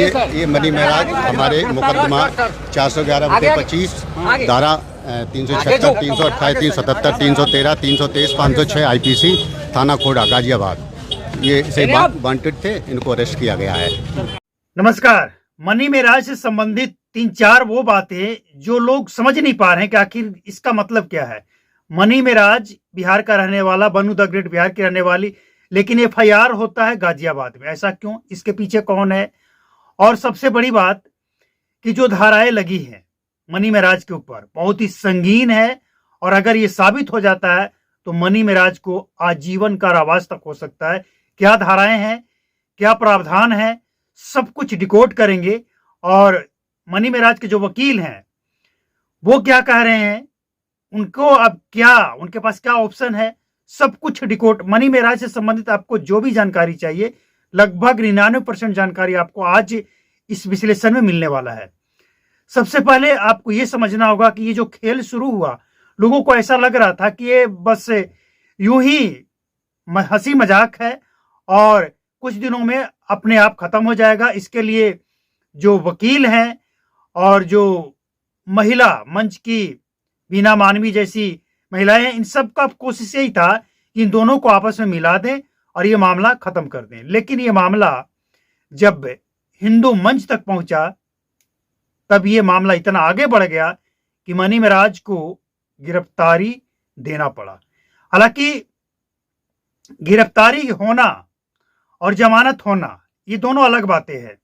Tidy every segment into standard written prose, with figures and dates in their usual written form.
ये मनी महराज हमारे मुकदमा 411/25 धारा 376, 328, 377, 313, 323, 506 IPC थाना खोड़ा गाजियाबाद ये से वांटेड थे, इनको अरेस्ट किया गया है। नमस्कार। मनी महराज से संबंधित 3-4 वो बातें जो लोग समझ नहीं पा रहे हैं कि आखिर इसका मतलब क्या है। मनी महराज बिहार का रहने वाला, बनू द ग्रेट बिहार की रहने वाली, लेकिन FIR होता है गाजियाबाद में। ऐसा क्यों? इसके पीछे कौन है? और सबसे बड़ी बात कि जो धाराएं लगी हैं मनी महराज के ऊपर बहुत ही संगीन है, और अगर ये साबित हो जाता है तो मनी महराज को आजीवन कारावास तक हो सकता है। क्या धाराएं हैं, क्या प्रावधान है, सब कुछ डिकोड करेंगे। और मनी महराज के जो वकील हैं वो क्या कह रहे हैं, उनको अब क्या, उनके पास क्या ऑप्शन है, सब कुछ डिकोड। मनी महराज से संबंधित आपको जो भी जानकारी चाहिए, लगभग 99% जानकारी आपको आज इस विश्लेषण में मिलने वाला है। सबसे पहले आपको यह समझना होगा कि ये जो खेल शुरू हुआ, लोगों को ऐसा लग रहा था कि ये बस यूं ही हंसी मजाक है और कुछ दिनों में अपने आप खत्म हो जाएगा। इसके लिए जो वकील हैं और जो महिला मंच की बीना मानवी जैसी महिलाएं हैं, इन सब का कोशिश यही था कि इन दोनों को आपस में मिला दें और ये मामला खत्म कर दें। लेकिन ये मामला जब हिंदू मंच तक पहुंचा तब ये मामला इतना आगे बढ़ गया कि मनी महराज को गिरफ्तारी देना पड़ा। हालांकि गिरफ्तारी होना और जमानत होना ये दोनों अलग बातें हैं।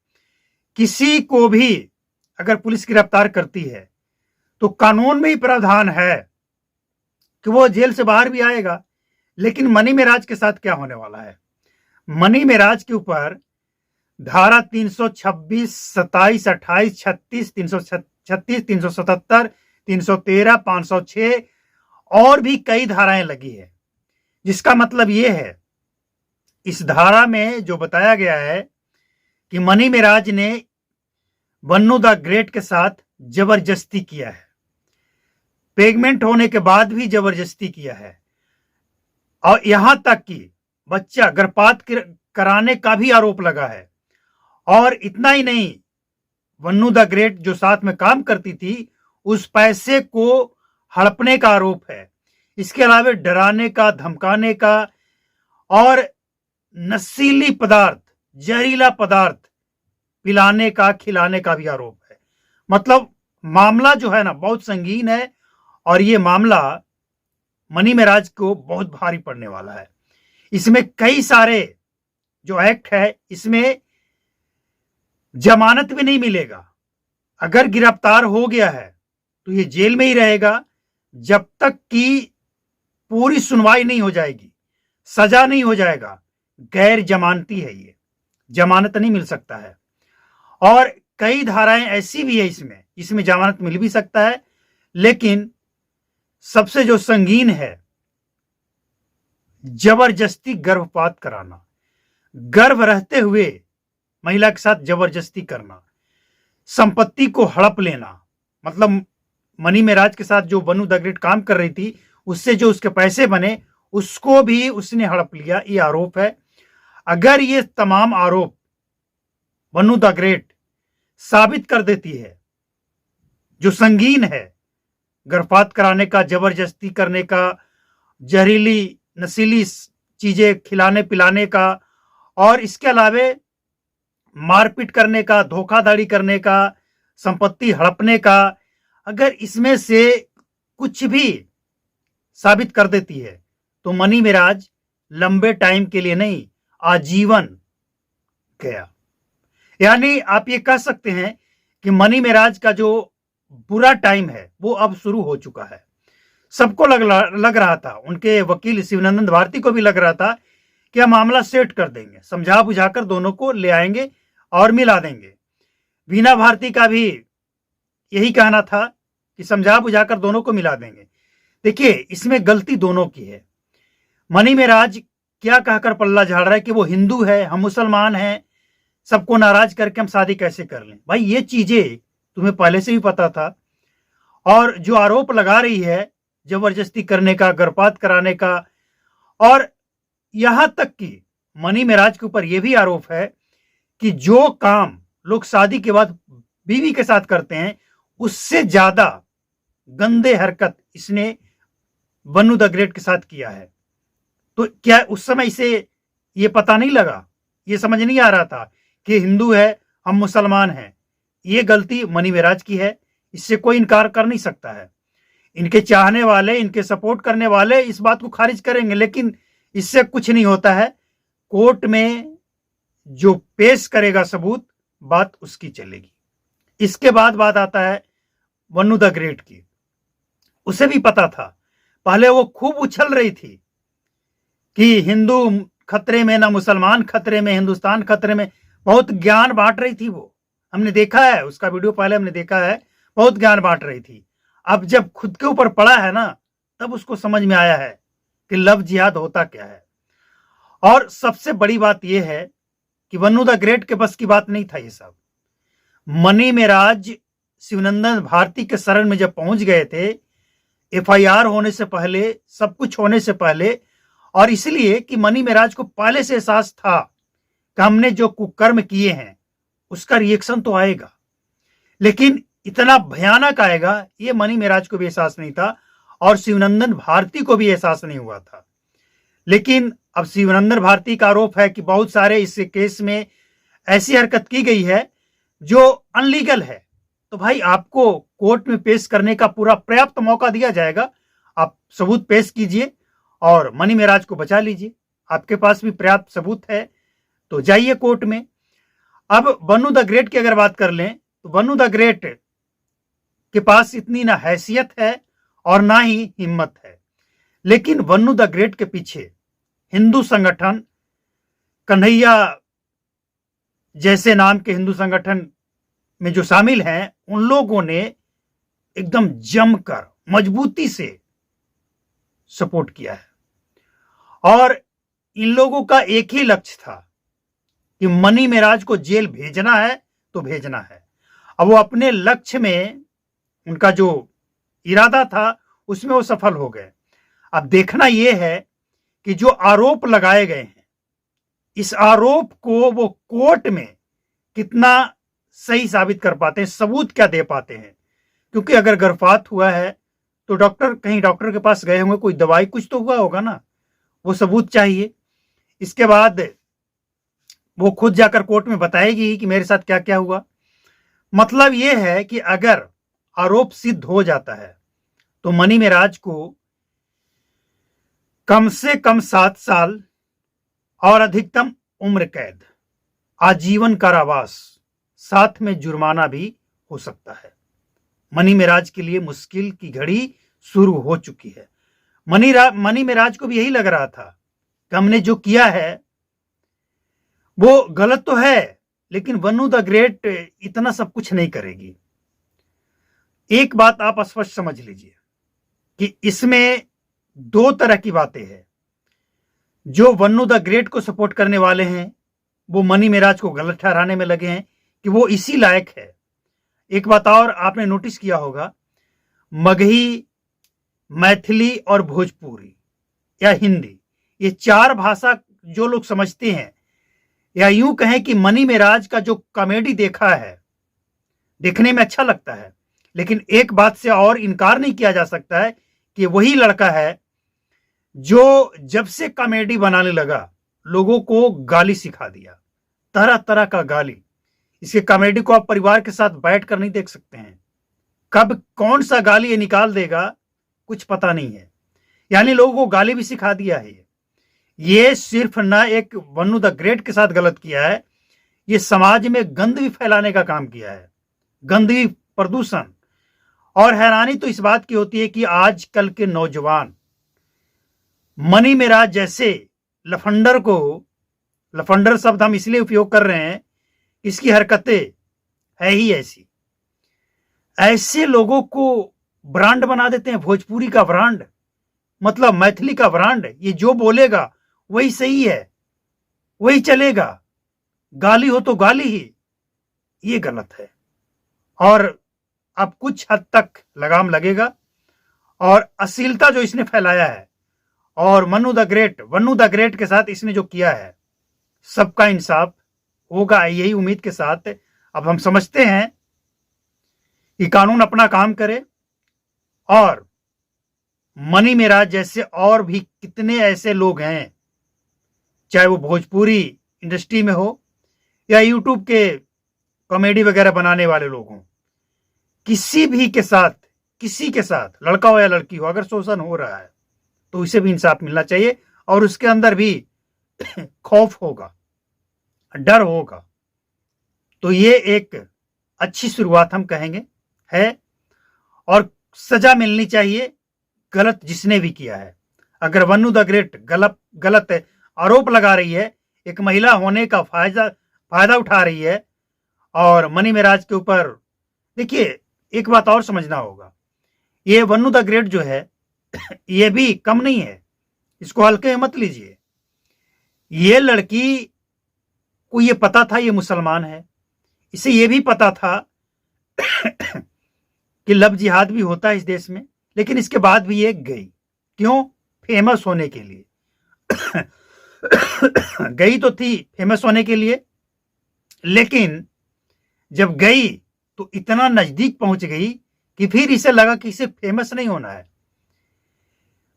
किसी को भी अगर पुलिस गिरफ्तार करती है तो कानून में ही प्रावधान है कि वो जेल से बाहर भी आएगा। लेकिन मनी महराज के साथ क्या होने वाला है? मनी महराज के ऊपर धारा 326, 27, 28, 36, 336, 377, 313, 506 और भी कई धाराएं लगी है। जिसका मतलब यह है, इस धारा में जो बताया गया है कि मनी महराज ने बन्नू द ग्रेट के साथ जबरदस्ती किया है, प्रेग्नेंट होने के बाद भी जबरदस्ती किया है, और यहां तक कि बच्चा गर्भपात कराने का भी आरोप लगा है। और इतना ही नहीं, बन्नू द ग्रेट जो साथ में काम करती थी, उस पैसे को हड़पने का आरोप है। इसके अलावा डराने का, धमकाने का और नशीली पदार्थ, जहरीला पदार्थ पिलाने का, खिलाने का भी आरोप है। मतलब मामला जो है ना बहुत संगीन है, और ये मामला मनी महराज को बहुत भारी पड़ने वाला है। इसमें कई सारे जो एक्ट है, इसमें जमानत भी नहीं मिलेगा। अगर गिरफ्तार हो गया है तो ये जेल में ही रहेगा जब तक कि पूरी सुनवाई नहीं हो जाएगी, सजा नहीं हो जाएगा। गैर जमानती है, ये जमानत नहीं मिल सकता है। और कई धाराएं ऐसी भी है इसमें जमानत मिल भी सकता है। लेकिन सबसे जो संगीन है, जबरदस्ती गर्भपात कराना, गर्भ रहते हुए महिला के साथ जबरदस्ती करना, संपत्ति को हड़प लेना। मतलब मनी महराज के साथ जो बनू द ग्रेट काम कर रही थी, उससे जो उसके पैसे बने उसको भी उसने हड़प लिया, ये आरोप है। अगर ये तमाम आरोप बनू द ग्रेट साबित कर देती है, जो संगीन है, गर्भपात कराने का, जबरदस्ती करने का, जहरीली नशीली चीजें खिलाने पिलाने का, और इसके अलावा मारपीट करने का, धोखाधड़ी करने का, संपत्ति हड़पने का, अगर इसमें से कुछ भी साबित कर देती है तो मनी महराज लंबे टाइम के लिए नहीं, आजीवन गया। यानी आप ये कह सकते हैं कि मनी महराज का जो बुरा टाइम है वो अब शुरू हो चुका है। सबको लग रहा था, उनके वकील शिवानंद भारती को भी लग रहा था कि हम मामला सेट कर देंगे, समझा बुझाकर दोनों को ले आएंगे और मिला देंगे। वीना भारती का भी यही कहना था कि समझा बुझाकर दोनों को मिला देंगे। देखिए, इसमें गलती दोनों की है। मनी महराज क्या कहकर पल्ला झाड़ रहा है कि वो हिंदू है, हम मुसलमान हैं, सबको नाराज करके हम शादी कैसे कर लें। भाई, ये चीजें तुम्हें पहले से भी पता था। और जो आरोप लगा रही है जबरदस्ती करने का, गर्भपात कराने का, और यहां तक कि मनी महराज के ऊपर यह भी आरोप है कि जो काम लोग शादी के बाद बीवी के साथ करते हैं, उससे ज्यादा गंदे हरकत इसने वन्नू द ग्रेट के साथ किया है। तो क्या उस समय इसे ये पता नहीं लगा, ये समझ नहीं आ रहा था कि हिंदू है, हम मुसलमान हैं? ये गलती मनी मेराज की है, इससे कोई इनकार कर नहीं सकता है। इनके चाहने वाले, इनके सपोर्ट करने वाले इस बात को खारिज करेंगे, लेकिन इससे कुछ नहीं होता है। कोर्ट में जो पेश करेगा सबूत, बात उसकी चलेगी। इसके बाद बात आता है वन्नू द ग्रेट की। उसे भी पता था, पहले वो खूब उछल रही थी कि हिंदू खतरे में, ना मुसलमान खतरे में, हिंदुस्तान खतरे में। बहुत ज्ञान बांट रही थी वो, हमने देखा है उसका वीडियो, पहले हमने देखा है, बहुत ज्ञान बांट रही थी। अब जब खुद के ऊपर पड़ा है ना, तब उसको समझ में आया है कि लव जिहाद होता क्या है। और सबसे बड़ी बात यह है कि वन्नू द ग्रेट के बस की बात नहीं था ये सब। मनी मेराज शिवनंदन भारती के शरण में जब पहुंच गए थे, एफआईआर होने से पहले, सब कुछ होने से पहले, और इसलिए कि मनी मेराज को पहले से एहसास था कि हमने जो कुकर्म किए हैं उसका रिएक्शन तो आएगा, लेकिन इतना भयानक आएगा ये मनी मेराज को भी एहसास नहीं था और शिवनंदन भारती को भी एहसास नहीं हुआ था। लेकिन अब शिवनंदन भारती का आरोप है कि बहुत सारे इस केस में ऐसी हरकत की गई है जो अनलीगल है। तो भाई आपको कोर्ट में पेश करने का पूरा पर्याप्त मौका दिया जाएगा, आप सबूत पेश कीजिए और मनी मेराज को बचा लीजिए। आपके पास भी पर्याप्त सबूत है तो जाइए कोर्ट में। अब वन्नू द ग्रेट की अगर बात कर लें तो वन्नू द ग्रेट के पास इतनी ना हैसियत है और ना ही हिम्मत है, लेकिन वन्नू द ग्रेट के पीछे हिंदू संगठन, कन्हैया जैसे नाम के हिंदू संगठन में जो शामिल हैं, उन लोगों ने एकदम जमकर मजबूती से सपोर्ट किया है। और इन लोगों का एक ही लक्ष्य था कि मनी मेराज को जेल भेजना है तो भेजना है। अब वो अपने लक्ष्य में, उनका जो इरादा था उसमें वो सफल हो गए। अब देखना यह है कि जो आरोप लगाए गए हैं, इस आरोप को वो कोर्ट में कितना सही साबित कर पाते हैं, सबूत क्या दे पाते हैं। क्योंकि अगर गर्भपात हुआ है तो कहीं डॉक्टर के पास गए होंगे, कोई दवाई कुछ तो हुआ होगा ना, वो सबूत चाहिए। इसके बाद वो खुद जाकर कोर्ट में बताएगी कि मेरे साथ क्या क्या हुआ। मतलब यह है कि अगर आरोप सिद्ध हो जाता है तो मनी मेराज को कम से कम 7 साल और अधिकतम उम्र कैद, आजीवन कारावास, साथ में जुर्माना भी हो सकता है। मनी मेराज के लिए मुश्किल की घड़ी शुरू हो चुकी है। मनी मेराज को भी यही लग रहा था कि हमने जो किया है वो गलत तो है, लेकिन वन्नू द ग्रेट इतना सब कुछ नहीं करेगी। एक बात आप स्पष्ट समझ लीजिए कि इसमें 2 तरह की बातें हैं। जो वन्नू द ग्रेट को सपोर्ट करने वाले हैं वो मनी मेराज को गलत ठहराने में लगे हैं कि वो इसी लायक है। एक बात और आपने नोटिस किया होगा, मगही, मैथिली और भोजपुरी या हिंदी, ये 4 भाषा जो लोग समझते हैं, या यूं कहें कि मनी मेराज का जो कॉमेडी देखा है, देखने में अच्छा लगता है, लेकिन एक बात से और इनकार नहीं किया जा सकता है कि वही लड़का है जो जब से कॉमेडी बनाने लगा लोगों को गाली सिखा दिया, तरह तरह का गाली। इसके कॉमेडी को आप परिवार के साथ बैठ कर नहीं देख सकते हैं, कब कौन सा गाली ये निकाल देगा कुछ पता नहीं है। यानी लोगों को गाली भी सिखा दिया है। ये सिर्फ ना एक वन्नू द ग्रेट के साथ गलत किया है, ये समाज में गंद भी फैलाने का काम किया है, गंदगी, प्रदूषण। और हैरानी तो इस बात की होती है कि आजकल के नौजवान मनी मेराज जैसे लफंडर को, लफंडर शब्द हम इसलिए उपयोग कर रहे हैं, इसकी हरकतें है ही ऐसी, ऐसे लोगों को ब्रांड बना देते हैं। भोजपुरी का ब्रांड, मतलब मैथिली का ब्रांड, ये जो बोलेगा वही सही है, वही चलेगा, गाली हो तो गाली ही, ये गलत है। और अब कुछ हद तक लगाम लगेगा। और अश्लीलता जो इसने फैलाया है और वन्नू द ग्रेट के साथ इसने जो किया है, सबका इंसाफ होगा, यही उम्मीद के साथ अब हम समझते हैं कि कानून अपना काम करे और मनी मेराज जैसे और भी कितने ऐसे लोग हैं, चाहे वो भोजपुरी इंडस्ट्री में हो या यूट्यूब के कॉमेडी वगैरह बनाने वाले लोग हों, किसी के साथ लड़का हो या लड़की हो, अगर शोषण हो रहा है तो उसे भी इंसाफ मिलना चाहिए और उसके अंदर भी खौफ होगा, डर होगा। तो ये एक अच्छी शुरुआत हम कहेंगे है, और सजा मिलनी चाहिए गलत जिसने भी किया है। अगर वन्नू द ग्रेट गलत आरोप लगा रही है, एक महिला होने का फायदा उठा रही है और मनी मेराज के ऊपर, देखिए एक बात और समझना होगा, ये वन्नू द ग्रेट जो है ये भी कम नहीं है, इसको हल्के में मत लीजिए। ये लड़की को ये पता था ये मुसलमान है, इसे ये भी पता था कि लव जिहाद भी होता है इस देश में, लेकिन इसके बाद भी ये गई। क्यों? फेमस होने के लिए गई तो थी फेमस होने के लिए, लेकिन जब गई तो इतना नजदीक पहुंच गई कि फिर इसे लगा कि इसे फेमस नहीं होना है,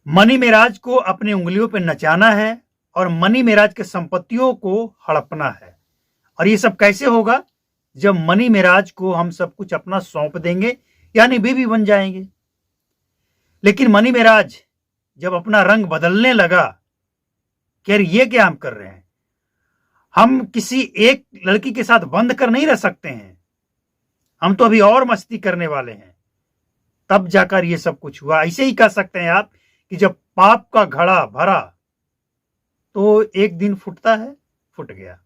मनी मेराज को अपनी उंगलियों पर नचाना है और मनी मेराज के संपत्तियों को हड़पना है। और ये सब कैसे होगा? जब मनी मेराज को हम सब कुछ अपना सौंप देंगे, यानी बेबी बन जाएंगे। लेकिन मनी मेराज जब अपना रंग बदलने लगा कि यार ये क्या हम कर रहे हैं, हम किसी एक लड़की के साथ बंद कर नहीं रह सकते हैं, हम तो अभी और मस्ती करने वाले हैं, तब जाकर ये सब कुछ हुआ। ऐसे ही कह सकते हैं आप कि जब पाप का घड़ा भरा तो एक दिन फूटता है, फूट गया।